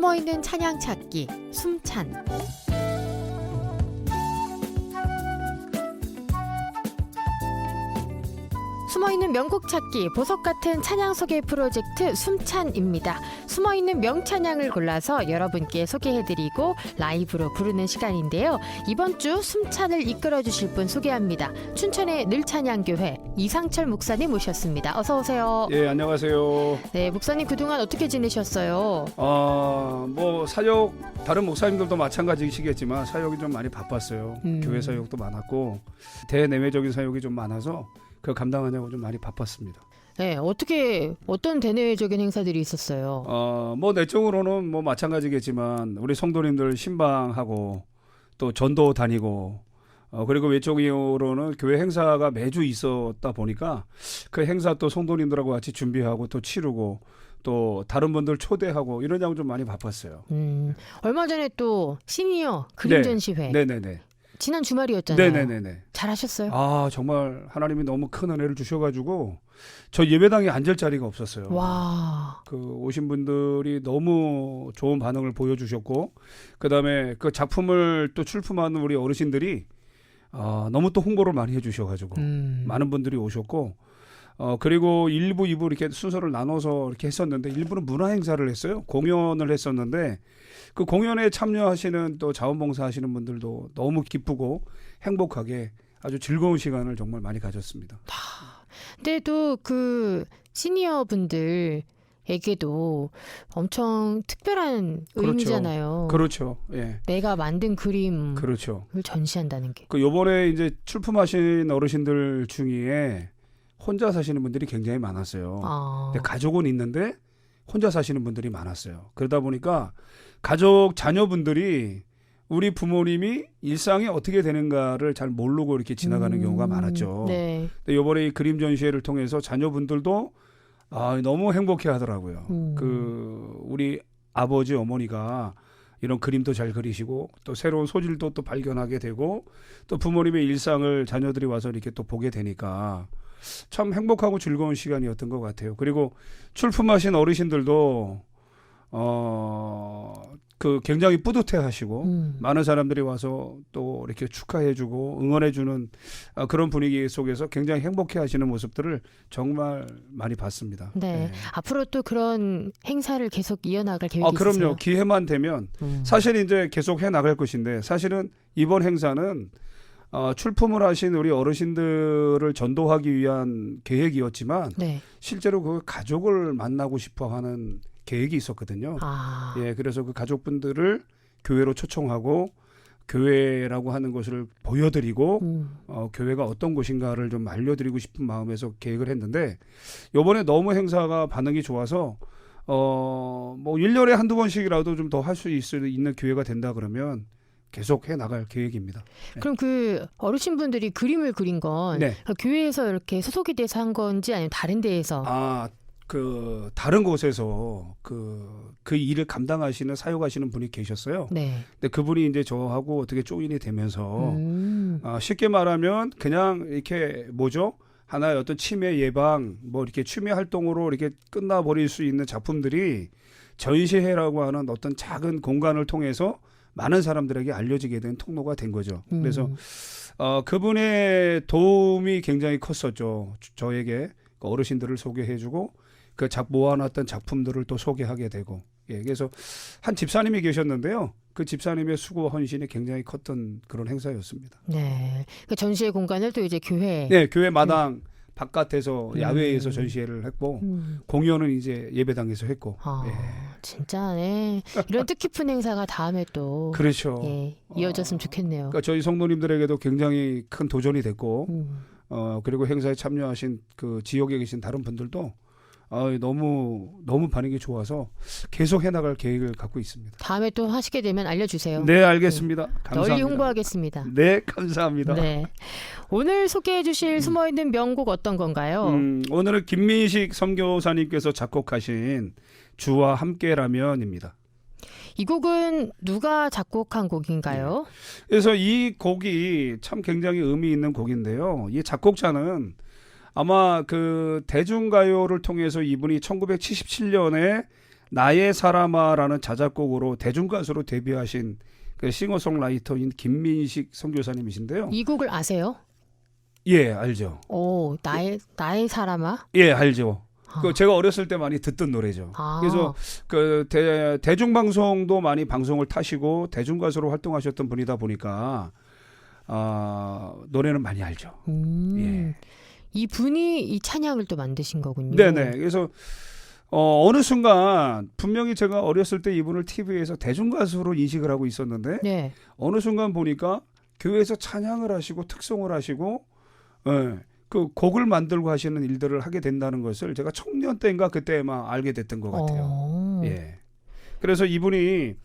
숨어있는 찬양 찾기, 숨찬. 숨어있는 명곡 찾기, 보석 같은 찬양 소개 프로젝트 숨찬입니다. 숨어있는 명찬양을 골라서 여러분께 소개해드리고 라이브로 부르는 시간인데요. 이번 주 숨찬을 이끌어주실 분 소개합니다. 춘천의 늘찬양교회 이상철 목사님 모셨습니다. 어서 오세요. 예, 안녕하세요. 네, 목사님 그동안 어떻게 지내셨어요? 뭐 사역 다른 목사님들도 마찬가지시겠지만 사역이 좀 많이 바빴어요. 교회 사역도 많았고 대내외적인 사역이 좀 많아서 그걸 감당하냐고 좀 많이 바빴습니다. 네, 어떤 대내외적인 행사들이 있었어요? 뭐 내적으로는 뭐 마찬가지겠지만 우리 성도님들 신방하고 또 전도 다니고 그리고 외적으로는 교회 행사가 매주 있었다 보니까 그 행사 또 성도님들하고 같이 준비하고 또 치르고 또 다른 분들 초대하고 이러냐고 좀 많이 바빴어요. 얼마 전에 또 시니어 그림 전시회. 네네네. 지난 주말이었잖아요. 네네네네. 잘하셨어요? 정말 하나님이 너무 큰 은혜를 주셔가지고 저 예배당에 앉을 자리가 없었어요. 와. 그 오신 분들이 너무 좋은 반응을 보여주셨고 그다음에 그 작품을 또 출품하는 우리 어르신들이 너무 또 홍보를 많이 해주셔가지고 많은 분들이 오셨고 그리고 1부, 2부 이렇게 순서를 나눠서 이렇게 했었는데 1부는 문화 행사를 했어요. 공연을 했었는데 그 공연에 참여하시는 또 자원봉사 하시는 분들도 너무 기쁘고 행복하게 아주 즐거운 시간을 정말 많이 가졌습니다. 근데 또 그 시니어 분들에게도 엄청 특별한 의미잖아요. 그렇죠. 예. 내가 만든 그림을 그렇죠. 전시한다는 게. 그 요번에 이제 출품하신 어르신들 중에 혼자 사시는 분들이 굉장히 많았어요. 근데 가족은 있는데 혼자 사시는 분들이 많았어요. 그러다 보니까 가족 자녀분들이 우리 부모님이 일상이 어떻게 되는가를 잘 모르고 이렇게 지나가는 경우가 많았죠. 네. 근데 이번에 이 그림 전시회를 통해서 자녀분들도 너무 행복해 하더라고요. 우리 아버지 어머니가 이런 그림도 잘 그리시고 또 새로운 소질도 또 발견하게 되고 또 부모님의 일상을 자녀들이 와서 이렇게 또 보게 되니까 참 행복하고 즐거운 시간이었던 것 같아요. 그리고 출품하신 어르신들도 그 굉장히 뿌듯해하시고 많은 사람들이 와서 또 이렇게 축하해주고 응원해주는 그런 분위기 속에서 굉장히 행복해하시는 모습들을 정말 많이 봤습니다. 네. 앞으로 또 그런 행사를 계속 이어나갈 계획이 있으세요? 그럼요. 기회만 되면 사실 이제 계속 해나갈 것인데 사실은 이번 행사는 출품을 하신 우리 어르신들을 전도하기 위한 계획이었지만 네. 실제로 그 가족을 만나고 싶어하는 계획이 있었거든요. 예, 그래서 그 가족분들을 교회로 초청하고 교회라고 하는 것을 보여드리고 교회가 어떤 곳인가를 좀 알려드리고 싶은 마음에서 계획을 했는데 이번에 너무 행사가 반응이 좋아서 뭐 1년에 한두 번씩이라도 좀 더 할 수 있는 기회가 된다 그러면 계속 해 나갈 계획입니다. 그럼 그 어르신분들이 그림을 그린 건 네. 교회에서 이렇게 소속이 돼서 한 건지 아니면 다른 데에서? 그 다른 곳에서 그 일을 감당하시는 사역하시는 분이 계셨어요. 네. 근데 그분이 이제 저하고 어떻게 조인이 되면서 쉽게 말하면 그냥 이렇게 하나의 어떤 치매 예방 뭐 이렇게 취미 활동으로 이렇게 끝나버릴 수 있는 작품들이 전시회라고 하는 어떤 작은 공간을 통해서 많은 사람들에게 알려지게 된 통로가 된 거죠. 그래서 그분의 도움이 굉장히 컸었죠. 저에게 어르신들을 소개해주고 그 모아놨던 작품들을 또 소개하게 되고 그래서 한 집사님이 계셨는데요. 그 집사님의 수고와 헌신이 굉장히 컸던 그런 행사였습니다. 네. 그 전시회 공간을 또 이제 교회. 네, 교회 마당 바깥에서 야외에서 전시회를 했고 공연은 이제 예배당에서 했고. 진짜 이런 뜻깊은 행사가 다음에 또 그렇죠. 이어졌으면 좋겠네요. 그러니까 저희 성도님들에게도 굉장히 큰 도전이 됐고 그리고 행사에 참여하신 그 지역에 계신 다른 분들도 너무 반응이 좋아서 계속 해나갈 계획을 갖고 있습니다. 다음에 또 하시게 되면 알려주세요. 네, 알겠습니다. 감사합니다. 널리 홍보하겠습니다. 네, 감사합니다. 네. 오늘 소개해 주실 숨어있는 명곡 어떤 건가요? 오늘은 김민식 선교사님께서 작곡하신 주와 함께라면입니다. 이 곡은 누가 작곡한 곡인가요? 그래서 이 곡이 참 굉장히 의미 있는 곡인데요. 이 작곡자는 아마 그 대중가요를 통해서 이분이 1977년에 나의 사람아라는 자작곡으로 대중가수로 데뷔하신 그 싱어송라이터인 김민식 선교사님이신데요. 이 곡을 아세요? 예, 알죠. 오, 나의 사람아? 예, 알죠. 아. 그 제가 어렸을 때 많이 듣던 노래죠. 아. 그래서 그 대중방송도 많이 방송을 타시고 대중가수로 활동하셨던 분이다 보니까 노래는 많이 알죠. 예. 이 분이 이 찬양을 또 만드신 거군요. 네네. 그래서 어느 순간 분명히 제가 어렸을 때 이분을 TV에서 대중가수로 인식을 하고 있었는데 네. 어느 순간 보니까 교회에서 찬양을 하시고 특송을 하시고 예, 그 곡을 만들고 하시는 일들을 하게 된다는 것을 제가 청년 때인가 그때 막 알게 됐던 것 같아요. 예. 그래서 이분이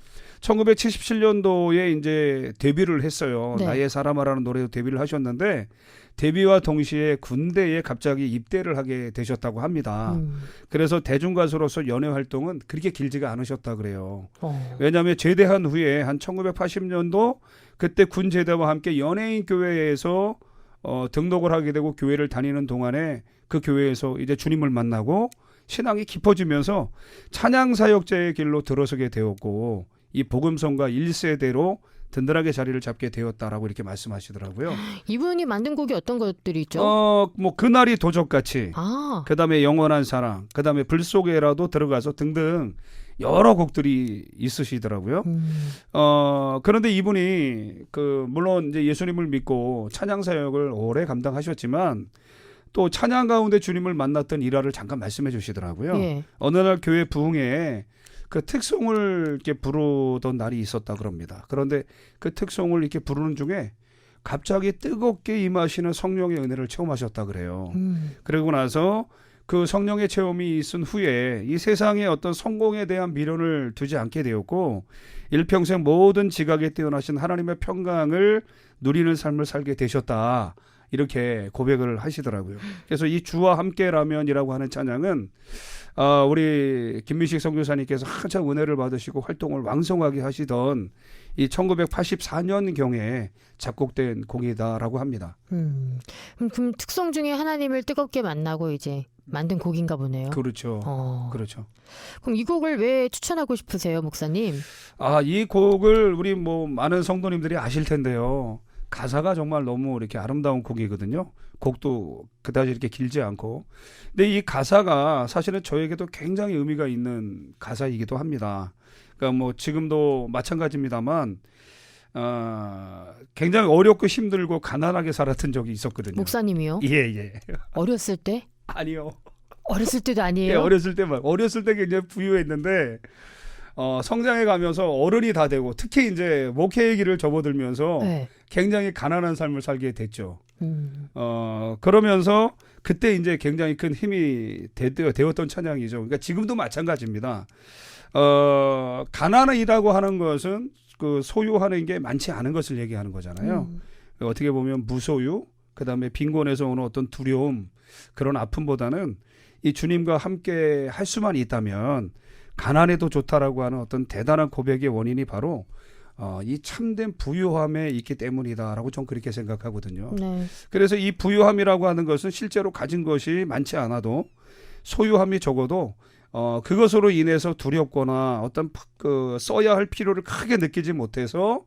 1977년도에 이제 데뷔를 했어요. 네. 나의 사람아라는 노래로 데뷔를 하셨는데 데뷔와 동시에 군대에 갑자기 입대를 하게 되셨다고 합니다. 그래서 대중가수로서 연예 활동은 그렇게 길지가 않으셨다 그래요. 왜냐하면 제대한 후에 한 1980년도 그때 군 제대와 함께 연예인 교회에서 등록을 하게 되고 교회를 다니는 동안에 그 교회에서 이제 주님을 만나고 신앙이 깊어지면서 찬양 사역자의 길로 들어서게 되었고 이 복음성가 1세대로 든든하게 자리를 잡게 되었다라고 이렇게 말씀하시더라고요. 이분이 만든 곡이 어떤 것들이 있죠? 뭐 그날이 도적같이, 그다음에 영원한 사랑, 그다음에 불 속에라도 들어가서 등등 여러 곡들이 있으시더라고요. 그런데 이분이 물론 이제 예수님을 믿고 찬양 사역을 오래 감당하셨지만 또 찬양 가운데 주님을 만났던 일화를 잠깐 말씀해 주시더라고요. 예. 어느 날 교회 부흥회에 그 특송을 이렇게 부르던 날이 있었다 그럽니다. 그런데 그 특송을 이렇게 부르는 중에 갑자기 뜨겁게 임하시는 성령의 은혜를 체험하셨다 그래요. 그러고 나서 그 성령의 체험이 있은 후에 이 세상의 어떤 성공에 대한 미련을 두지 않게 되었고 일평생 모든 지각에 뛰어나신 하나님의 평강을 누리는 삶을 살게 되셨다. 이렇게 고백을 하시더라고요. 그래서 이 주와 함께라면이라고 하는 찬양은 우리 김민식 선교사님께서 한참 은혜를 받으시고 활동을 왕성하게 하시던 이 1984년경에 작곡된 곡이다라고 합니다. 그럼 특송 중에 하나님을 뜨겁게 만나고 이제 만든 곡인가 보네요. 그렇죠. 그렇죠. 그럼 이 곡을 왜 추천하고 싶으세요, 목사님? 이 곡을 우리 뭐 많은 성도님들이 아실 텐데요. 가사가 정말 너무 이렇게 아름다운 곡이거든요. 곡도 그다지 이렇게 길지 않고. 근데 이 가사가 사실은 저에게도 굉장히 의미가 있는 가사이기도 합니다. 그러니까 뭐 지금도 마찬가지입니다만 굉장히 어렵고 힘들고 가난하게 살았던 적이 있었거든요. 목사님이요? 예. 어렸을 때? 아니요. 어렸을 때도 아니에요? 예, 어렸을 때 굉장히 부유했는데 성장해 가면서 어른이 다 되고 특히 이제 목회의 길을 접어들면서 네. 굉장히 가난한 삶을 살게 됐죠. 그러면서 그때 이제 굉장히 큰 힘이 되었던 찬양이죠. 그러니까 지금도 마찬가지입니다. 가난이라고 하는 것은 그 소유하는 게 많지 않은 것을 얘기하는 거잖아요. 어떻게 보면 무소유, 그다음에 빈곤에서 오는 어떤 두려움, 그런 아픔보다는 이 주님과 함께 할 수만 있다면 가난해도 좋다라고 하는 어떤 대단한 고백의 원인이 바로 이 참된 부유함에 있기 때문이다라고 좀 그렇게 생각하거든요. 네. 그래서 이 부유함이라고 하는 것은 실제로 가진 것이 많지 않아도 소유함이 적어도 그것으로 인해서 두렵거나 어떤 써야 할 필요를 크게 느끼지 못해서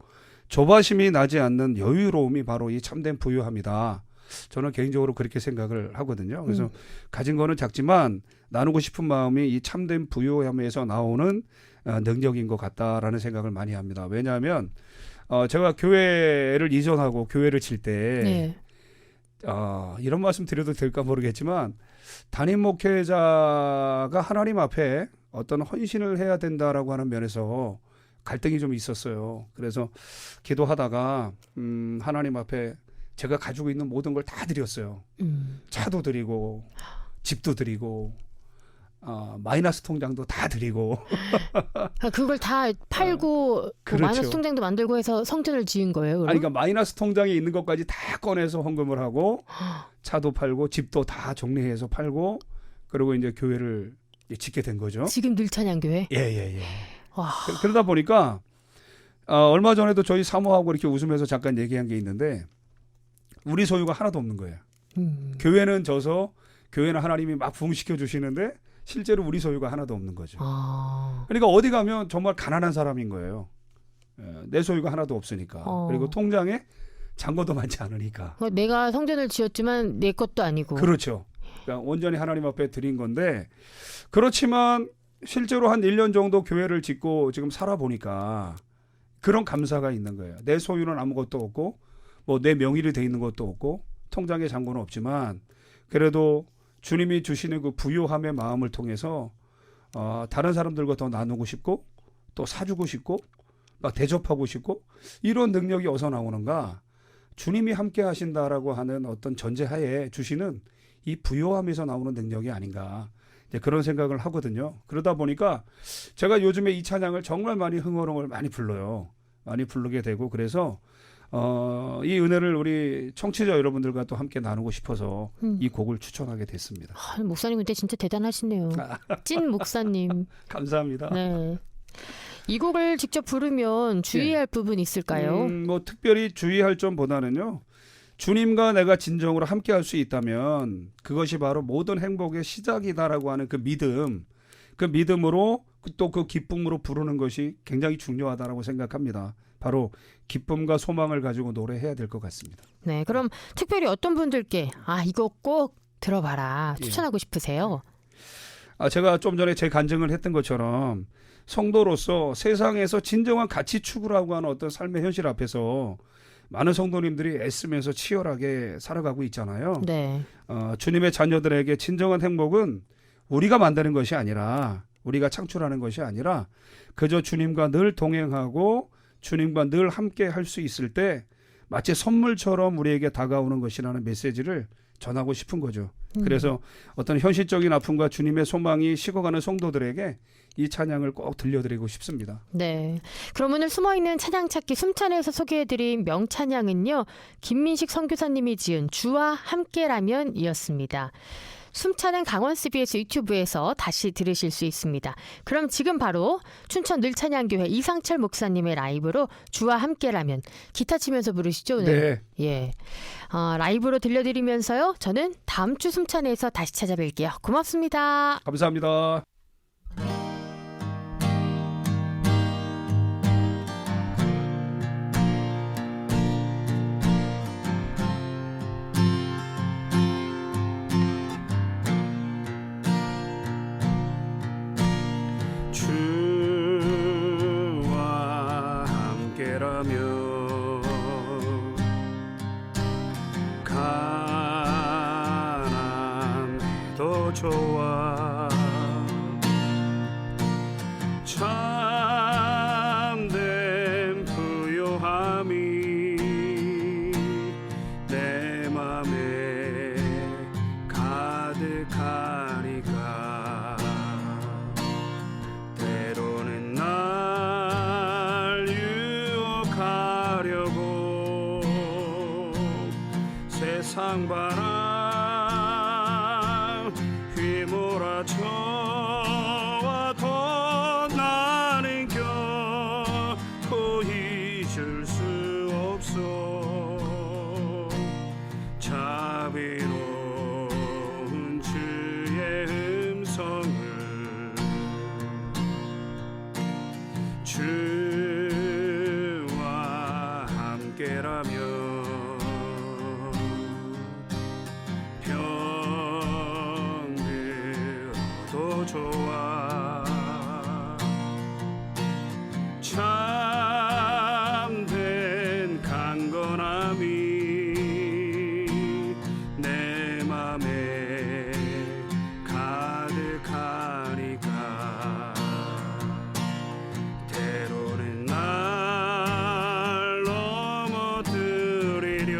조바심이 나지 않는 여유로움이 바로 이 참된 부유함이다. 저는 개인적으로 그렇게 생각을 하거든요. 그래서 가진 거는 작지만 나누고 싶은 마음이 이 참된 부유함에서 나오는 능력인 것 같다라는 생각을 많이 합니다. 왜냐하면 제가 교회를 이전하고 교회를 칠 때 네. 이런 말씀 드려도 될까 모르겠지만 담임 목회자가 하나님 앞에 어떤 헌신을 해야 된다라고 하는 면에서 갈등이 좀 있었어요. 그래서 기도하다가 하나님 앞에 제가 가지고 있는 모든 걸 다 드렸어요. 차도 드리고 집도 드리고 마이너스 통장도 다 드리고 그걸 다 팔고 그렇죠. 마이너스 통장도 만들고 해서 성전을 지은 거예요? 그럼? 그러니까 마이너스 통장에 있는 것까지 다 꺼내서 헌금을 하고 차도 팔고 집도 다 정리해서 팔고 그리고 이제 교회를 짓게 된 거죠. 지금 늘찬양교회? 예. 와. 그러다 보니까 얼마 전에도 저희 사모하고 이렇게 웃으면서 잠깐 얘기한 게 있는데 우리 소유가 하나도 없는 거예요. 교회는 져서 교회는 하나님이 막 부흥시켜 주시는데 실제로 우리 소유가 하나도 없는 거죠. 아. 그러니까 어디 가면 정말 가난한 사람인 거예요. 내 소유가 하나도 없으니까. 그리고 통장에 잔고도 많지 않으니까. 내가 성전을 지었지만 내 것도 아니고. 그렇죠. 그러니까 온전히 하나님 앞에 드린 건데 그렇지만 실제로 한 1년 정도 교회를 짓고 지금 살아보니까 그런 감사가 있는 거예요. 내 소유는 아무것도 없고 뭐 내 명의로 돼 있는 것도 없고 통장에 잔고는 없지만 그래도 주님이 주시는 그 부요함의 마음을 통해서 다른 사람들과 더 나누고 싶고 또 사주고 싶고 막 대접하고 싶고 이런 능력이 어디서 나오는가? 주님이 함께 하신다라고 하는 어떤 전제하에 주시는 이 부요함에서 나오는 능력이 아닌가 이제 그런 생각을 하거든요. 그러다 보니까 제가 요즘에 이 찬양을 정말 많이 흥얼흥얼 많이 불러요. 많이 부르게 되고 그래서 이 은혜를 우리 청취자 여러분들과 또 함께 나누고 싶어서 이 곡을 추천하게 됐습니다. 목사님 근데 진짜 대단하시네요. 찐 목사님. 감사합니다. 네. 이 곡을 직접 부르면 주의할 부분 있을까요? 뭐 특별히 주의할 점보다는요. 주님과 내가 진정으로 함께 할 수 있다면 그것이 바로 모든 행복의 시작이다라고 하는 그 믿음, 그 믿음으로 또 그 기쁨으로 부르는 것이 굉장히 중요하다라고 생각합니다. 바로 기쁨과 소망을 가지고 노래해야 될 것 같습니다. 네, 그럼 특별히 어떤 분들께 이거 꼭 들어봐라 추천하고 싶으세요? 제가 좀 전에 제 간증을 했던 것처럼 성도로서 세상에서 진정한 가치 추구라고 하는 어떤 삶의 현실 앞에서 많은 성도님들이 애쓰면서 치열하게 살아가고 있잖아요. 네. 주님의 자녀들에게 진정한 행복은 우리가 만드는 것이 아니라 우리가 창출하는 것이 아니라 그저 주님과 늘 동행하고 주님과 늘 함께 할 수 있을 때 마치 선물처럼 우리에게 다가오는 것이라는 메시지를 전하고 싶은 거죠. 그래서 어떤 현실적인 아픔과 주님의 소망이 식어가는 성도들에게 이 찬양을 꼭 들려드리고 싶습니다. 네. 그럼 오늘 숨어있는 찬양 찾기 숨찬에서 소개해드린 명찬양은요. 김민식 선교사님이 지은 주와 함께라면이었습니다. 숨찬은 강원 CBS 유튜브에서 다시 들으실 수 있습니다. 그럼 지금 바로 춘천 늘찬양교회 이상철 목사님의 라이브로 주와 함께라면 기타 치면서 부르시죠 오늘? 네. 예. 라이브로 들려드리면서요. 저는 다음 주 숨찬에서 다시 찾아뵐게요. 고맙습니다. 감사합니다. 주와 함께라면 가난해도 좋아 참된 부요함이 내 맘에 가득하니까 때로는 날 유혹하려고 세상 바람 휘몰아쳐와도 나는 결코 잊을 수 없어 자비로운 주의 음성을 주와 함께라면 병들어도 좋아 참된 강건함이 내 맘에 가득하니까 때로는 날 넘어뜨리려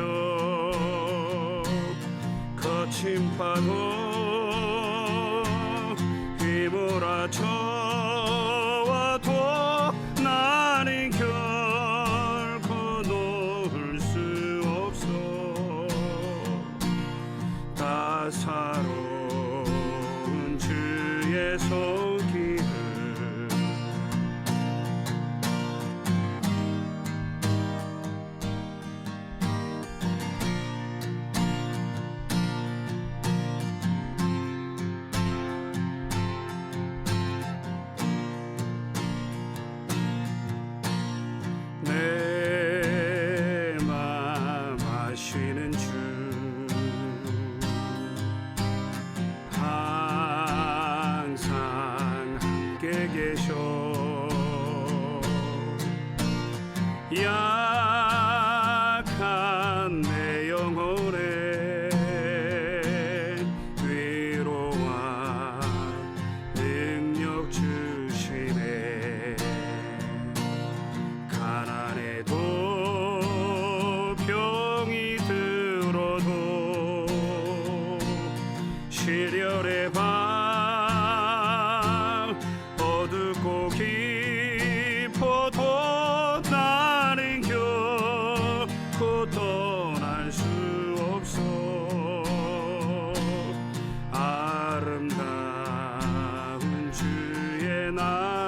거친 파도 휘몰아쳐와도 나는 결코 놓을 수 없어 따사로운 주의 손길을 되시는 주 항상 함께 계셔 약한 내 영혼에 위로와 능력 주시네 가난해도 병이 들어도 시련의 밤 어둡고 깊어도 나는 결코 떠날 수 없어 아름다운 주의 날